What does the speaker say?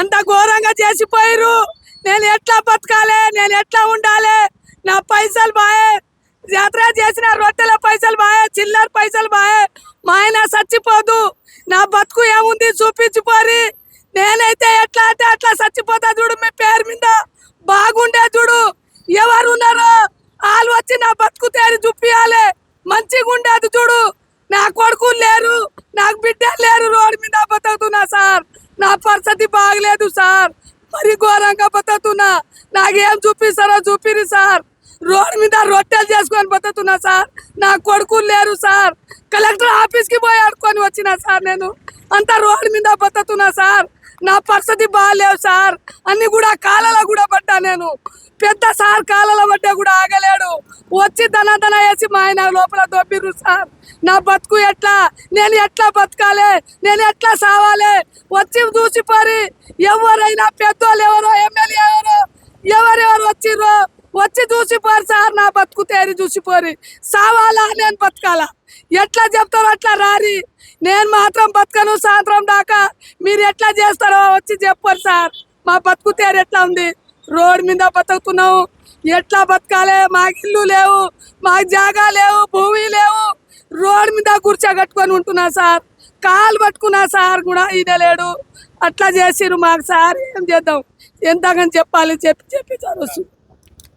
అంత ఘోరంగా చేసిపోయారు. నేను ఎట్లా బతకాలి, నేను ఎట్లా ఉండాలి? నా పైసలు బాయే, యాత్ర చేసిన రొట్టెల పైసలు బాయే, చిల్లర పైసలు బాయే. మా ఆయన చచ్చిపోదు, నా బతుకు ఏముంది చూపించిపోరి. నేనైతే ఎట్లా అంటే అట్లా చచ్చిపోతా చూడు. మీ పేరు మీద బాగుండే చూడు. ఎవరు ఉన్నారో వాళ్ళు వచ్చి నా బతుకు తేరి చూపియాలి. మంచిగా ఉండేది చూడు. నా కొడుకు లేరు, నాకు బిడ్డలు లేరు. రోడ్డు మీద బతుకుతున్నా సార్. నా పరిస్థితి బాగలేదు సార్. మరి ఘోరంగా బతుకుతున్నా. నాకేం చూపిస్తారో చూపిరు సార్. రోడ్డు మీద రొట్టెలు చేసుకొని బతుకుతున్నా సార్. నా కొడుకులు లేరు సార్. కలెక్టర్ ఆఫీస్కి పోయి ఆడుకొని వచ్చినా సార్. నేను అంతా రోడ్డు మీద బతుకుతున్నా సార్. నా పరిస్థితి బాగాలేవు సార్. అన్ని కూడా కాలలో కూడా పడ్డా. నేను పెద్ద సార్ కాలలో పడ్డా కూడా ఆగలేడు. వచ్చి దన వేసి మా ఆయన లోపల దొబ్బిర్రు సార్. నా బతుకు ఎట్లా, నేను ఎట్లా బతకాలి, నేను ఎట్లా సావాలి? వచ్చి చూసిపోరి. ఎవరైనా పెద్దోళ్ళు ఎవరో, ఎమ్మెల్యే ఎవరెవరు వచ్చిర్రో వచ్చి చూసిపోరు సార్. నా బతుకు తేరి చూసిపోరి. సావాలా నేను బతకాలా? ఎట్లా చెప్తారో అట్లా రారి. నేను మాత్రం బతకను సాయంత్రం దాకా. మీరు ఎట్లా చేస్తారో వచ్చి చెప్పరు సార్. మా బతుకు తేరు ఎట్లా ఉంది? రోడ్ మీద బతుకుతున్నావు. ఎట్లా బతకాలి? మాకు ఇల్లు లేవు, మాకు జాగా లేవు, భూమి లేవు. రోడ్ మీద కూర్చోగట్టుకొని ఉంటున్నా సార్. కాలు పట్టుకున్నా సార్ కూడా ఈయన లేడు. అట్లా చేసిరు మాకు సార్. ఏం చేద్దాం? ఎంతగాని చెప్పాలి? చెప్పి సార్ వస్తుంది.